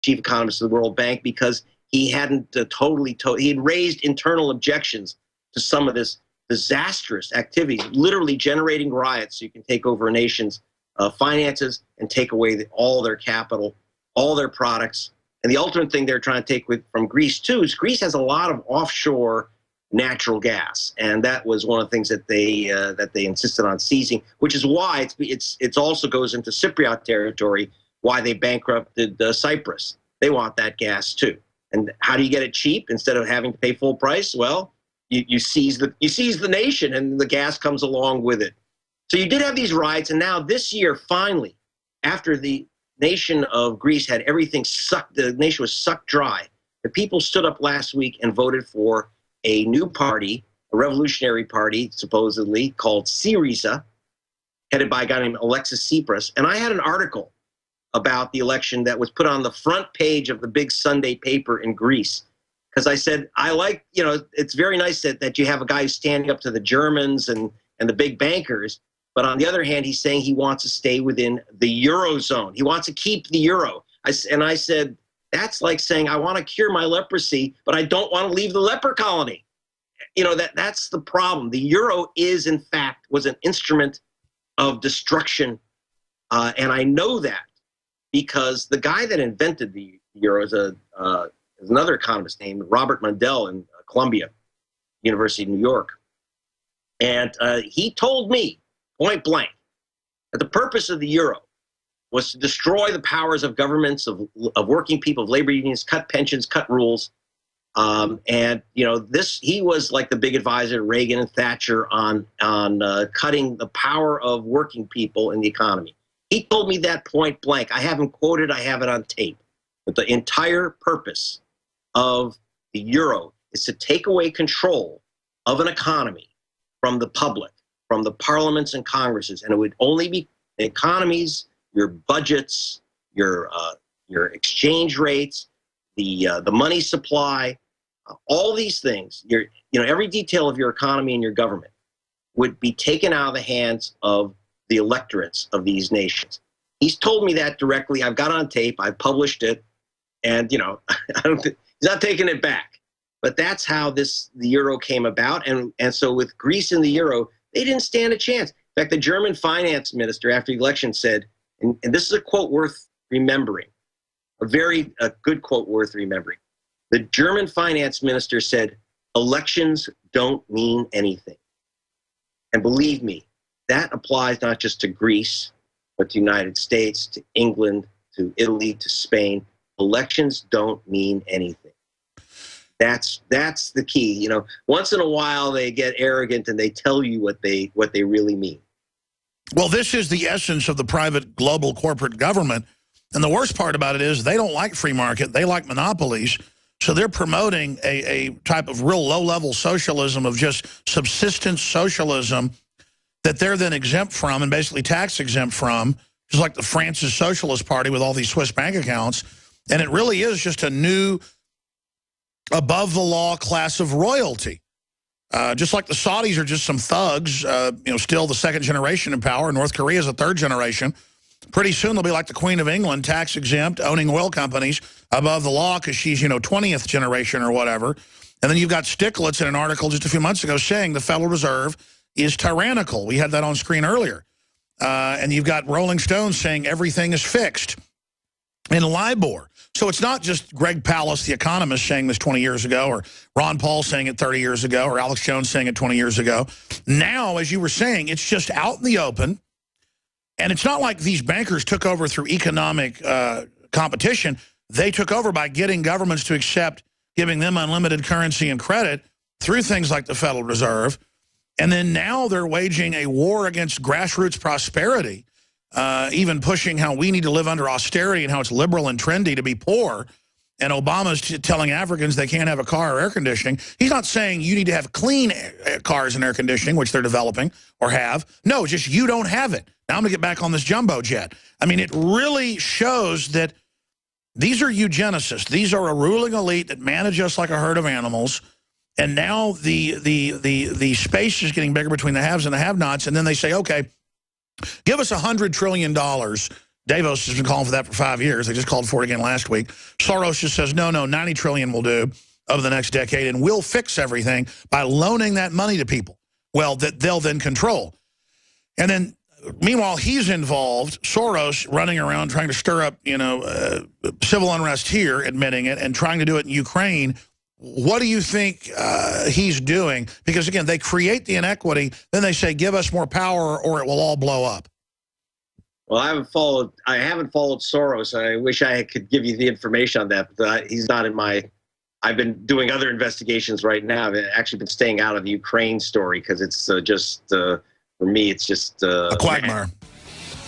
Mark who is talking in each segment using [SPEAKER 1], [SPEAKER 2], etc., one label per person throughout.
[SPEAKER 1] chief economist of the World Bank, because he hadn't he had raised internal objections to some of this disastrous activities, literally generating riots so you can take over a nation's finances and take away all their capital, all their products. And the ultimate thing they're trying to take from Greece, too, is Greece has a lot of offshore natural gas. And that was one of the things that they insisted on seizing, which is why it's also goes into Cypriot territory, why they bankrupted Cyprus. They want that gas, too. And how do you get it cheap instead of having to pay full price? Well, you seize the nation, and the gas comes along with it. So you did have these riots, and now this year, finally, after the nation of Greece had everything sucked, the nation was sucked dry, the people stood up last week and voted for a new party, a revolutionary party, supposedly, called Syriza, headed by a guy named Alexis Tsipras. And I had an article about the election that was put on the front page of the big Sunday paper in Greece. Because I said, it's very nice that you have a guy who's standing up to the Germans and the big bankers. But on the other hand, he's saying he wants to stay within the Eurozone. He wants to keep the euro. I said, that's like saying, I want to cure my leprosy, but I don't want to leave the leper colony. That's the problem. The euro was an instrument of destruction. And I know that because the guy that invented the euro is another economist named Robert Mundell in Columbia University in New York. And he told me, point blank, that the purpose of the euro was to destroy the powers of governments, of working people, of labor unions, cut pensions, cut rules. He was like the big advisor to Reagan and Thatcher on cutting the power of working people in the economy. He told me that point blank. I haven't quoted, I have it on tape. But the entire purpose of the euro is to take away control of an economy from the public, from the parliaments and congresses, and it would only be the economies, your budgets, your exchange rates, the money supply, all these things. Every detail of your economy and your government would be taken out of the hands of the electorates of these nations. He's told me that directly. I've got it on tape. I published it, and he's not taking it back. But that's how the euro came about, and so with Greece and the euro, they didn't stand a chance. In fact, the German finance minister after the election said, and this is a quote worth remembering, a good quote worth remembering. The German finance minister said, elections don't mean anything. And believe me, that applies not just to Greece, but to the United States, to England, to Italy, to Spain. Elections don't mean anything. That's the key. Once in a while they get arrogant and they tell you what they really mean.
[SPEAKER 2] Well, this is the essence of the private global corporate government. And the worst part about it is they don't like free market. They like monopolies. So they're promoting a type of real low-level socialism, of just subsistence socialism, that they're then exempt from and basically tax exempt from, just like the France's Socialist Party with all these Swiss bank accounts. And it really is just a new above-the-law class of royalty. Just like the Saudis are just some thugs, still the second generation in power. North Korea is a third generation. Pretty soon they'll be like the Queen of England, tax exempt, owning oil companies above the law because she's, 20th generation or whatever. And then you've got Stiglitz in an article just a few months ago saying the Federal Reserve is tyrannical. We had that on screen earlier. And you've got Rolling Stone saying everything is fixed in LIBOR. So it's not just Greg Palast, the economist, saying this 20 years ago, or Ron Paul saying it 30 years ago, or Alex Jones saying it 20 years ago. Now, as you were saying, it's just out in the open. And it's not like these bankers took over through economic competition. They took over by getting governments to accept giving them unlimited currency and credit through things like the Federal Reserve. And then now they're waging a war against grassroots prosperity, even pushing how we need to live under austerity and how it's liberal and trendy to be poor. And Obama's telling Africans they can't have a car or air conditioning. He's not saying you need to have clean cars and air conditioning, which they're developing or have. No, just you don't have it. Now I'm going to get back on this jumbo jet. I mean, it really shows that these are eugenicists. These are a ruling elite that manage us like a herd of animals. And now the space is getting bigger between the haves and the have-nots. And then they say, okay, give us $100 trillion Davos has been calling for that for 5 years. They just called for it again last week. Soros just says, no, 90 trillion will do over the next decade, and we'll fix everything by loaning that money to people. Well, that they'll then control. And then, meanwhile, he's involved, Soros, running around trying to stir up, civil unrest here, admitting it, and trying to do it in Ukraine. What do you think he's doing? Because, again, they create the inequity, then they say, give us more power or it will all blow up.
[SPEAKER 1] Well, I haven't followed Soros. I wish I could give you the information on that, but he's not in my... I've been doing other investigations right now. I've actually been staying out of the Ukraine story because it's for me, it's just...
[SPEAKER 2] a quagmire.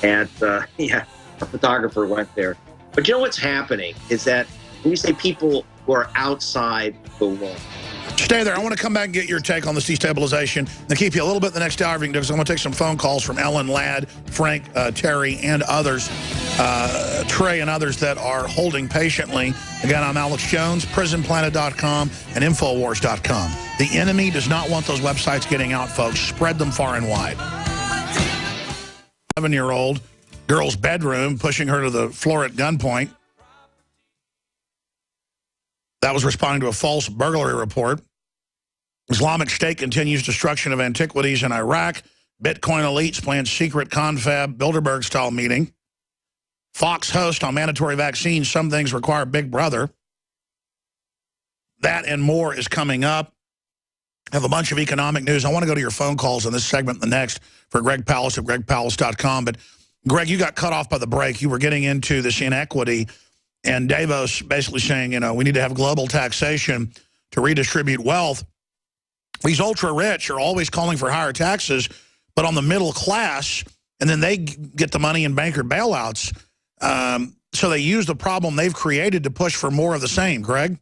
[SPEAKER 1] And, yeah, a photographer went there. But you know what's happening is that when you say people who are outside the wall...
[SPEAKER 2] Stay there. I want to come back and get your take on this destabilization and keep you a little bit the next hour because I'm going to take some phone calls from Ellen, Ladd, Frank, Terry, and others, Trey and others that are holding patiently. Again, I'm Alex Jones, prisonplanet.com and Infowars.com. The enemy does not want those websites getting out, folks. Spread them far and wide. 11-year-old girl's bedroom, pushing her to the floor at gunpoint. That was responding to a false burglary report. Islamic State continues destruction of antiquities in Iraq. Bitcoin elites plan secret confab Bilderberg-style meeting. Fox host on mandatory vaccines. Some things require Big Brother. That and more is coming up. I have a bunch of economic news. I want to go to your phone calls in this segment and the next for Greg Palast at gregpalast.com. But, Greg, you got cut off by the break. You were getting into this inequity. And Davos basically saying, we need to have global taxation to redistribute wealth. These ultra-rich are always calling for higher taxes, but on the middle class, and then they get the money in banker bailouts. So they use the problem they've created to push for more of the same, Greg?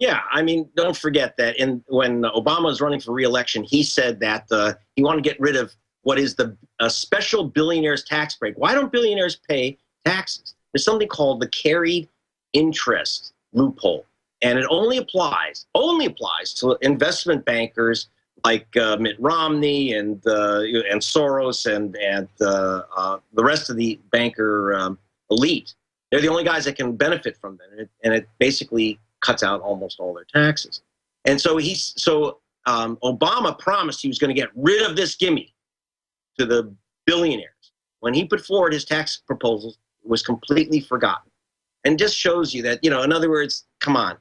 [SPEAKER 1] Yeah, I mean, don't forget that when Obama was running for re-election, he said that he wanted to get rid of what is a special billionaires tax break. Why don't billionaires pay taxes? There's something called the carried interest loophole, and it only applies to investment bankers like Mitt Romney and Soros and the rest of the banker elite. They're the only guys that can benefit from that, and it basically cuts out almost all their taxes. And so Obama promised he was going to get rid of this gimme to the billionaires. When he put forward his tax proposals, was completely forgotten, and just shows you that, in other words, come on,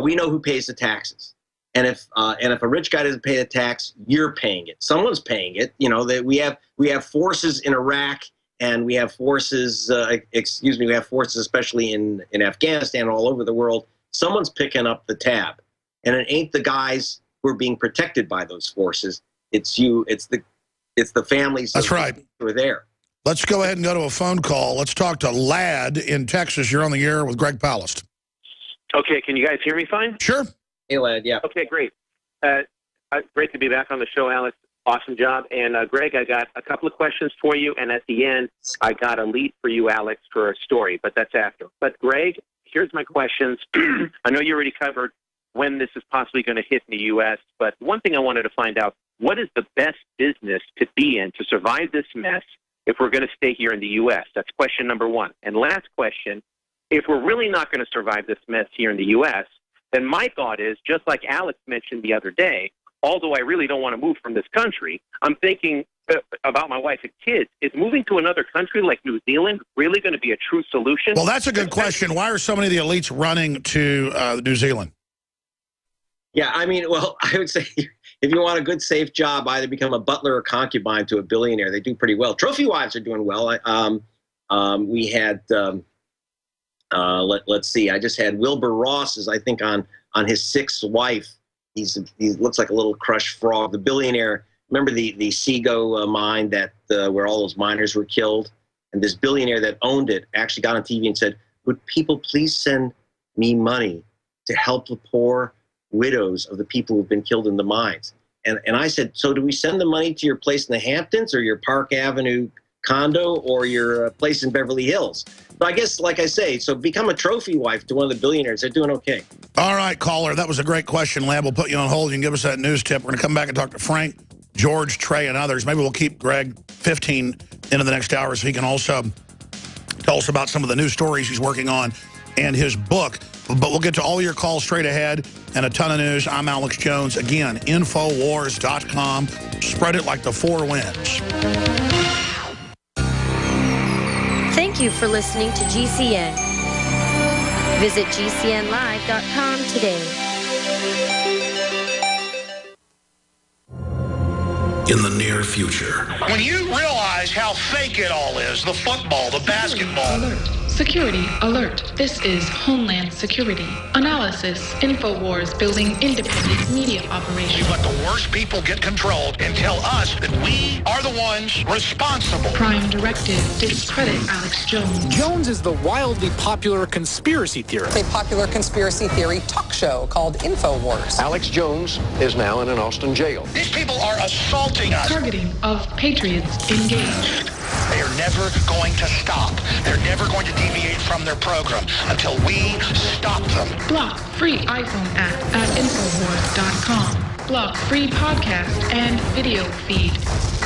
[SPEAKER 1] we know who pays the taxes, and if a rich guy doesn't pay the tax, you're paying it. Someone's paying it. That we have forces in Iraq, and we have forces, we have forces especially in Afghanistan, all over the world. Someone's picking up the tab, and it ain't the guys who are being protected by those forces. It's you. It's the families.
[SPEAKER 2] That's right.
[SPEAKER 1] Who are there.
[SPEAKER 2] Let's go ahead and go to a phone call. Let's talk to Ladd in Texas. You're on the air with Greg Palast.
[SPEAKER 3] Okay, can you guys hear me fine?
[SPEAKER 2] Sure.
[SPEAKER 1] Hey, Ladd, yeah.
[SPEAKER 3] Okay, great. Great to be back on the show, Alex. Awesome job. And, Greg, I got a couple of questions for you, and at the end, I got a lead for you, Alex, for a story, but that's after. But, Greg, here's my questions. I know you already covered when this is possibly going to hit in the U.S., but one thing I wanted to find out, what is the best business to be in to survive this mess if we're going to stay here in the U.S.? That's question number one. And last question, if we're really not going to survive this mess here in the U.S., then my thought is, just like Alex mentioned the other day, although I really don't want to move from this country, I'm thinking about my wife and kids. Is moving to another country like New Zealand really going to be a true solution?
[SPEAKER 2] Well, that's a good question. Why are so many of the elites running to New Zealand?
[SPEAKER 1] Yeah, I mean, well, I would say if you want a good, safe job, either become a butler or concubine to a billionaire. They do pretty well. Trophy wives are doing well. We had, let's see, I just had Wilbur Ross is, I think, on his sixth wife. He looks like a little crushed frog. The billionaire, remember the Sego mine that where all those miners were killed? And this billionaire that owned it actually got on TV and said, would people please send me money to help the poor widows of the people who've been killed in the mines? And I said, so do we send the money to your place in the Hamptons or your Park Avenue condo or your place in Beverly Hills? So I guess, like I say, so become a trophy wife to one of the billionaires. They're doing okay.
[SPEAKER 2] All right, caller, that was a great question. Ladd, we'll put you on hold. You can give us that news tip. We're going to come back and talk to Frank, George, Trey, and others. Maybe we'll keep Greg 15 into the next hour so he can also tell us about some of the new stories he's working on and his book. But we'll get to all your calls straight ahead and a ton of news. I'm Alex Jones. Again, Infowars.com. Spread it like the four winds.
[SPEAKER 4] Thank you for listening to GCN. Visit GCNlive.com today.
[SPEAKER 2] In the near future. When you realize how fake it all is, the football, the basketball.
[SPEAKER 5] Alert. Security alert. This is Homeland Security. Analysis. InfoWars building independent media operations.
[SPEAKER 2] We let the worst people get controlled and tell us that we are the ones responsible.
[SPEAKER 5] Prime Directive. Discredit Alex Jones.
[SPEAKER 6] Jones is the wildly popular conspiracy theorist.
[SPEAKER 7] A popular conspiracy theory talk show called InfoWars.
[SPEAKER 8] Alex Jones is now in an Austin jail.
[SPEAKER 2] These people are assaulting us.
[SPEAKER 5] Targeting of patriots engaged.
[SPEAKER 2] They are never going to stop. They're never going to deviate from their program until we stop them.
[SPEAKER 5] Block free iPhone app at Infowars.com. Block free podcast and video feed.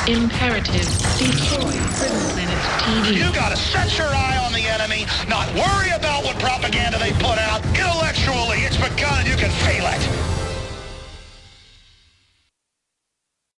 [SPEAKER 5] Imperative. Destroy Prison Planet TV.
[SPEAKER 2] You gotta set your eye on the enemy, not worry about